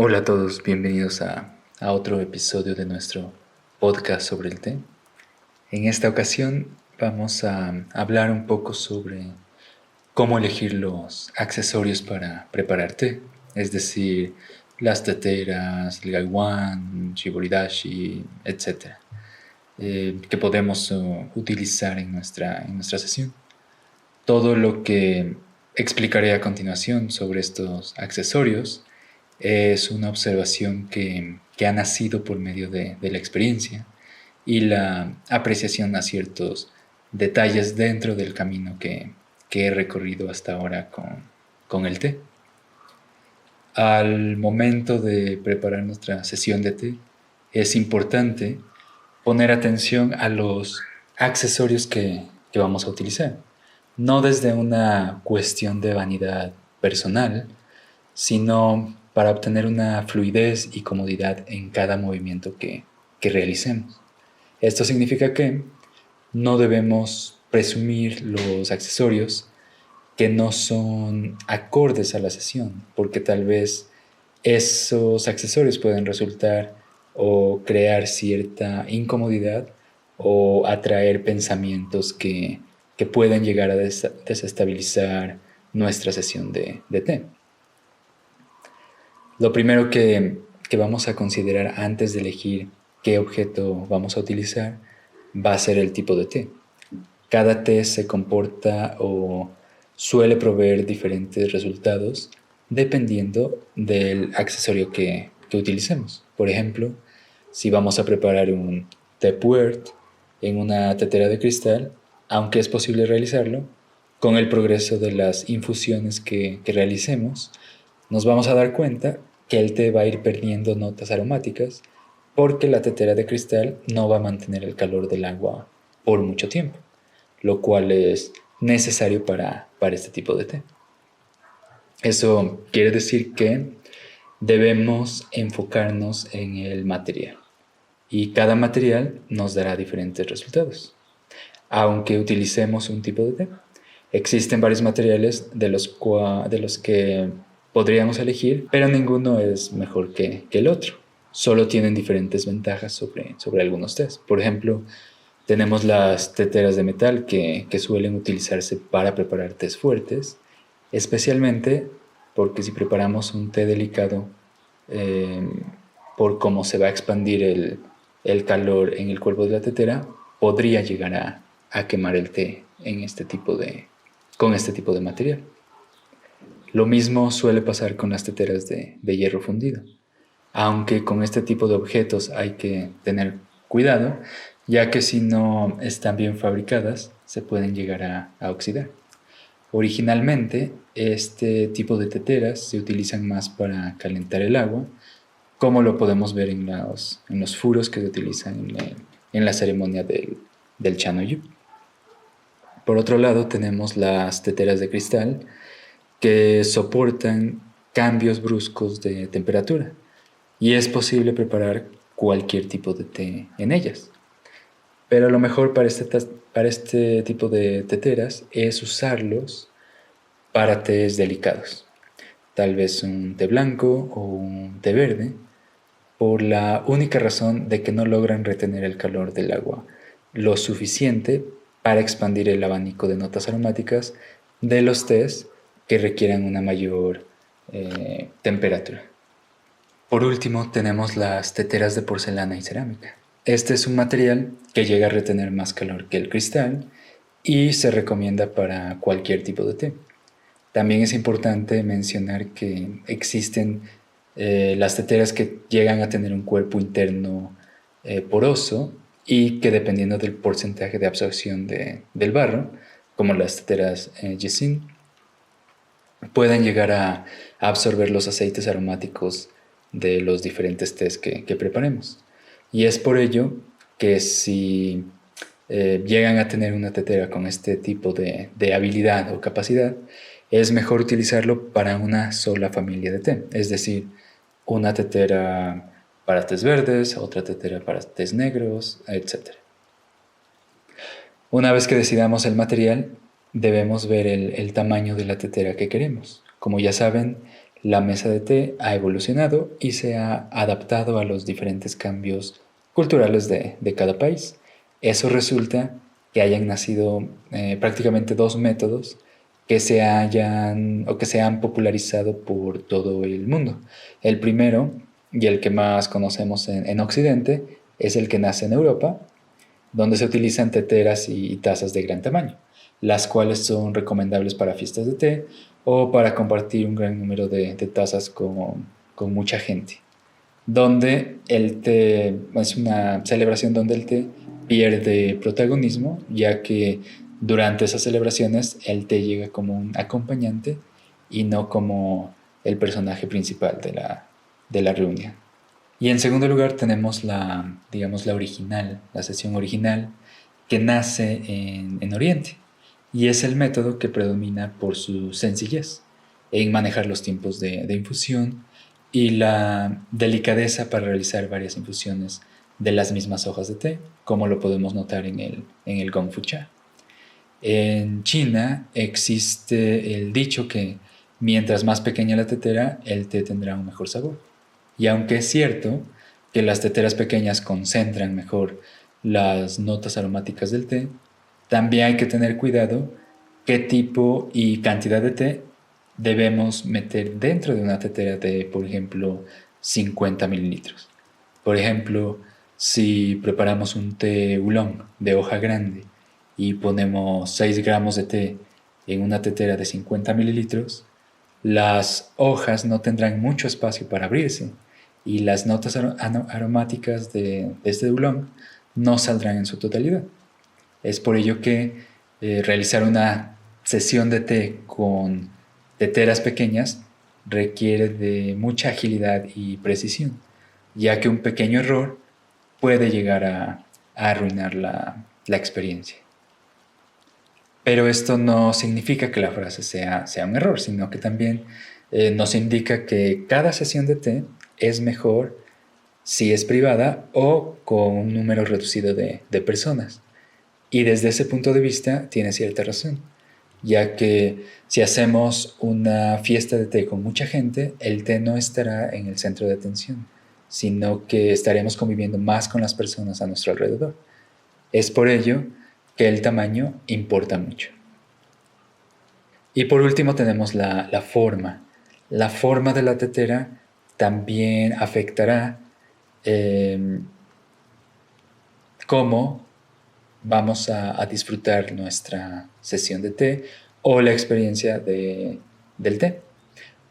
Hola a todos, bienvenidos a otro episodio de nuestro podcast sobre el té. En esta ocasión vamos a hablar un poco sobre cómo elegir los accesorios para preparar té, es decir, las teteras, el gaiwan, shiboridashi, etc., que podemos utilizar en nuestra sesión. Todo lo que explicaré a continuación sobre estos accesorios es una observación que ha nacido por medio de la experiencia y la apreciación a ciertos detalles dentro del camino que he recorrido hasta ahora con el té. Al momento de preparar nuestra sesión de té, es importante poner atención a los accesorios que vamos a utilizar. No desde una cuestión de vanidad personal, sino para obtener una fluidez y comodidad en cada movimiento que realicemos. Esto significa que no debemos presumir los accesorios que no son acordes a la sesión, porque tal vez esos accesorios pueden resultar o crear cierta incomodidad o atraer pensamientos que pueden llegar a desestabilizar nuestra sesión de té. Lo primero que vamos a considerar antes de elegir qué objeto vamos a utilizar va a ser el tipo de té. Cada té se comporta o suele proveer diferentes resultados dependiendo del accesorio que utilicemos. Por ejemplo, si vamos a preparar un té puert en una tetera de cristal, aunque es posible realizarlo, con el progreso de las infusiones que realicemos, nos vamos a dar cuenta que el té va a ir perdiendo notas aromáticas porque la tetera de cristal no va a mantener el calor del agua por mucho tiempo, lo cual es necesario para este tipo de té. Eso quiere decir que debemos enfocarnos en el material y cada material nos dará diferentes resultados. Aunque utilicemos un tipo de té, existen varios materiales de los que podríamos elegir, pero ninguno es mejor que el otro. Solo tienen diferentes ventajas sobre algunos tés. Por ejemplo, tenemos las teteras de metal que suelen utilizarse para preparar tés fuertes, especialmente porque si preparamos un té delicado, eh, por cómo se va a expandir el calor en el cuerpo de la tetera, podría llegar a quemar el té con este tipo de material. Lo mismo suele pasar con las teteras de hierro fundido, aunque con este tipo de objetos hay que tener cuidado, ya que si no están bien fabricadas se pueden llegar a oxidar. Originalmente, este tipo de teteras se utilizan más para calentar el agua, como lo podemos ver en los furos que se utilizan en la ceremonia del Chanoyu. Por otro lado, tenemos las teteras de cristal que soportan cambios bruscos de temperatura y es posible preparar cualquier tipo de té en ellas. Pero lo mejor para este tipo de teteras es usarlos para tés delicados. Tal vez un té blanco o un té verde, por la única razón de que no logran retener el calor del agua lo suficiente para expandir el abanico de notas aromáticas de los tés que requieran una mayor temperatura. Por último, tenemos las teteras de porcelana y cerámica. Este es un material que llega a retener más calor que el cristal y se recomienda para cualquier tipo de té. También es importante mencionar que existen las teteras que llegan a tener un cuerpo interno poroso y que dependiendo del porcentaje de absorción del barro, como las teteras Yesin, pueden llegar a absorber los aceites aromáticos de los diferentes tés que preparemos. Y es por ello que si llegan a tener una tetera con este tipo de habilidad o capacidad, es mejor utilizarlo para una sola familia de té. Es decir, una tetera para tés verdes, otra tetera para tés negros, etc. Una vez que decidamos el material, debemos ver el tamaño de la tetera que queremos. Como ya saben, la mesa de té ha evolucionado y se ha adaptado a los diferentes cambios culturales de cada país. Eso resulta que hayan nacido prácticamente dos métodos que se hayan o que se han popularizado por todo el mundo. El primero, y el que más conocemos en Occidente, es el que nace en Europa, donde se utilizan teteras y tazas de gran tamaño, las cuales son recomendables para fiestas de té o para compartir un gran número de tazas con mucha gente, donde el té es una celebración donde el té pierde protagonismo, ya que durante esas celebraciones el té llega como un acompañante y no como el personaje principal de la reunión. Y en segundo lugar tenemos digamos, la original, la sesión original, que nace en Oriente. Y es el método que predomina por su sencillez en manejar los tiempos de infusión y la delicadeza para realizar varias infusiones de las mismas hojas de té, como lo podemos notar en el Gong Fu Cha. En China existe el dicho que mientras más pequeña la tetera, el té tendrá un mejor sabor. Y aunque es cierto que las teteras pequeñas concentran mejor las notas aromáticas del té, también hay que tener cuidado qué tipo y cantidad de té debemos meter dentro de una tetera de, por ejemplo, 50 mililitros. Por ejemplo, si preparamos un té oolong de hoja grande y ponemos 6 gramos de té en una tetera de 50 mililitros, las hojas no tendrán mucho espacio para abrirse y las notas aromáticas de este oolong no saldrán en su totalidad. Es por ello que realizar una sesión de té con teteras pequeñas requiere de mucha agilidad y precisión, ya que un pequeño error puede llegar a arruinar la experiencia. Pero esto no significa que la frase sea un error, sino que también nos indica que cada sesión de té es mejor si es privada o con un número reducido de personas. Y desde ese punto de vista tiene cierta razón, ya que si hacemos una fiesta de té con mucha gente, el té no estará en el centro de atención, sino que estaremos conviviendo más con las personas a nuestro alrededor. Es por ello que el tamaño importa mucho. Y por último tenemos la forma. La forma de la tetera también afectará cómo vamos a disfrutar nuestra sesión de té o la experiencia del té.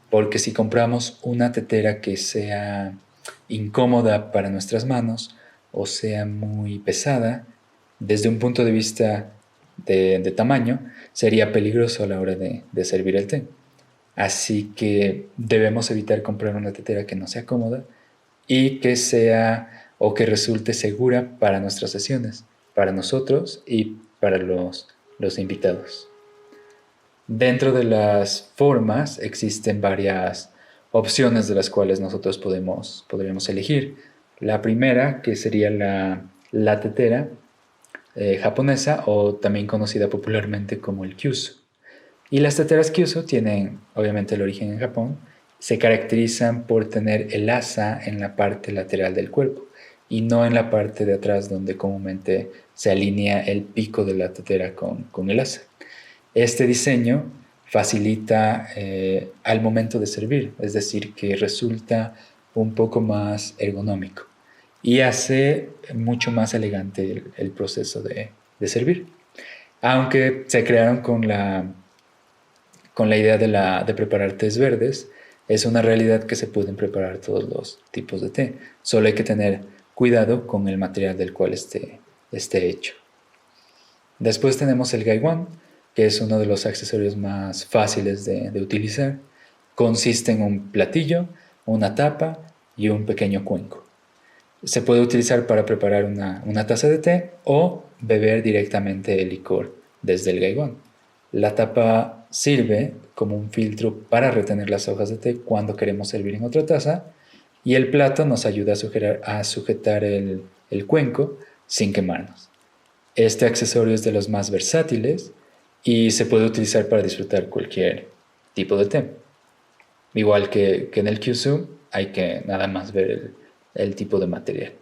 Porque si compramos una tetera que sea incómoda para nuestras manos o sea muy pesada, desde un punto de vista de tamaño, sería peligroso a la hora de servir el té. Así que debemos evitar comprar una tetera que no sea cómoda y que sea o que resulte segura para nuestras sesiones, para nosotros y para los invitados. Dentro de las formas existen varias opciones de las cuales nosotros podríamos elegir. La primera, que sería la tetera japonesa o también conocida popularmente como el kyuso. Y las teteras kyuso tienen obviamente el origen en Japón, se caracterizan por tener el asa en la parte lateral del cuerpo y no en la parte de atrás donde comúnmente se alinea el pico de la tetera con el asa. Este diseño facilita al momento de servir, es decir, que resulta un poco más ergonómico y hace mucho más elegante el proceso de servir. Aunque se crearon con la idea de preparar tés verdes, es una realidad que se pueden preparar todos los tipos de té. Solo hay que tener cuidado con el material del cual esté hecho. Después tenemos el gaiwan, que es uno de los accesorios más fáciles de utilizar. Consiste en un platillo, una tapa y un pequeño cuenco. Se puede utilizar para preparar una taza de té o beber directamente el licor desde el gaiwan. La tapa sirve como un filtro para retener las hojas de té cuando queremos servir en otra taza y el plato nos ayuda a sujetar el cuenco sin quemarnos. Este accesorio es de los más versátiles y se puede utilizar para disfrutar cualquier tipo de té. Igual que en el Kyushu, hay que nada más ver el tipo de material.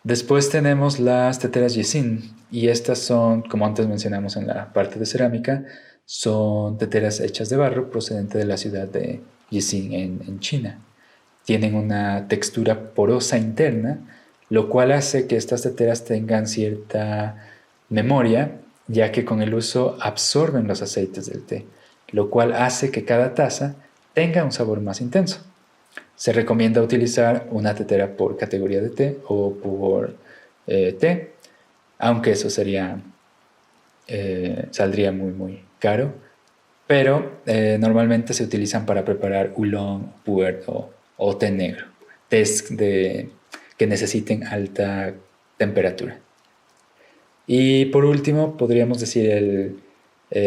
Después tenemos las teteras Yisin, y estas son, como antes mencionamos en la parte de cerámica, son teteras hechas de barro procedente de la ciudad de Yisin en China. Tienen una textura porosa interna, lo cual hace que estas teteras tengan cierta memoria, ya que con el uso absorben los aceites del té, lo cual hace que cada taza tenga un sabor más intenso. Se recomienda utilizar una tetera por categoría de té o por té, aunque eso saldría muy muy caro, pero normalmente se utilizan para preparar oolong, pu'er o té negro, tés que necesiten alta temperatura. Y por último podríamos decir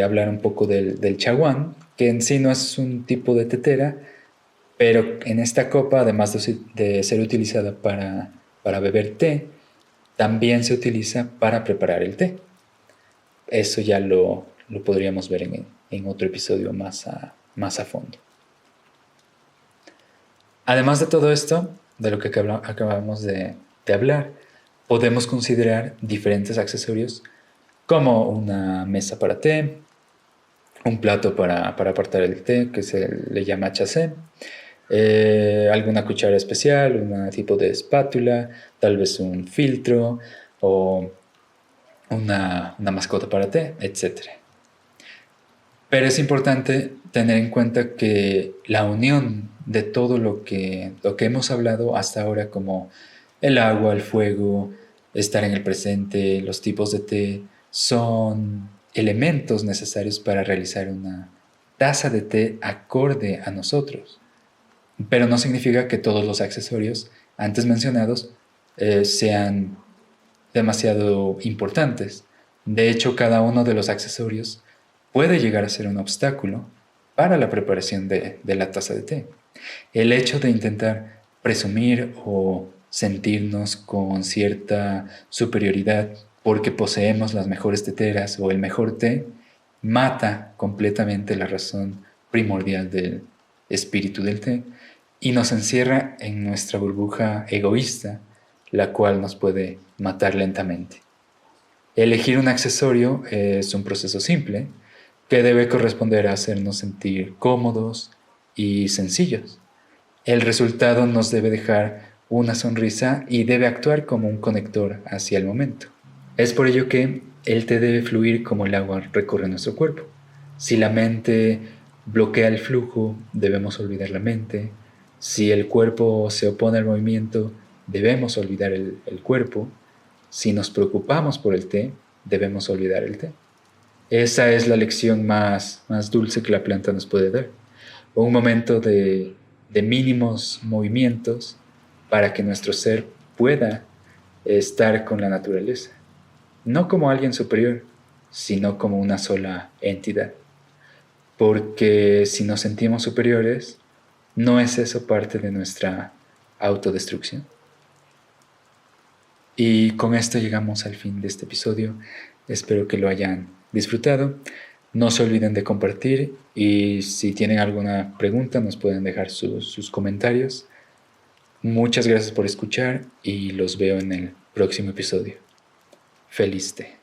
hablar un poco del chaguán, que en sí no es un tipo de tetera, pero en esta copa, además de ser utilizada para beber té, también se utiliza para preparar el té. Eso ya lo podríamos ver en otro episodio más a fondo. Además de todo esto, de lo que acabamos de hablar, podemos considerar diferentes accesorios como una mesa para té, un plato para apartar el té que se le llama chacé, alguna cuchara especial, un tipo de espátula, tal vez un filtro o una mascota para té, etc. Pero es importante tener en cuenta que la unión de todo lo que hemos hablado hasta ahora, como el agua, el fuego, estar en el presente, los tipos de té, son elementos necesarios para realizar una taza de té acorde a nosotros. Pero no significa que todos los accesorios antes mencionados sean demasiado importantes. De hecho, cada uno de los accesorios puede llegar a ser un obstáculo para la preparación de la taza de té. El hecho de intentar presumir o sentirnos con cierta superioridad porque poseemos las mejores teteras o el mejor té mata completamente la razón primordial del espíritu del té y nos encierra en nuestra burbuja egoísta, la cual nos puede matar lentamente. Elegir un accesorio es un proceso simple que debe corresponder a hacernos sentir cómodos y sencillos. El resultado nos debe dejar una sonrisa y debe actuar como un conector hacia el momento. Es por ello que el té debe fluir como el agua recorre nuestro cuerpo. Si la mente bloquea el flujo, debemos olvidar la mente. Si el cuerpo se opone al movimiento, debemos olvidar el cuerpo. Si nos preocupamos por el té, debemos olvidar el té. Esa es la lección más dulce que la planta nos puede dar. Un momento de mínimos movimientos para que nuestro ser pueda estar con la naturaleza. No como alguien superior, sino como una sola entidad. Porque si nos sentimos superiores, ¿no es eso parte de nuestra autodestrucción? Y con esto llegamos al fin de este episodio. Espero que lo hayan disfrutado. No se olviden de compartir y si tienen alguna pregunta nos pueden dejar sus comentarios. Muchas gracias por escuchar y los veo en el próximo episodio. Feliz té.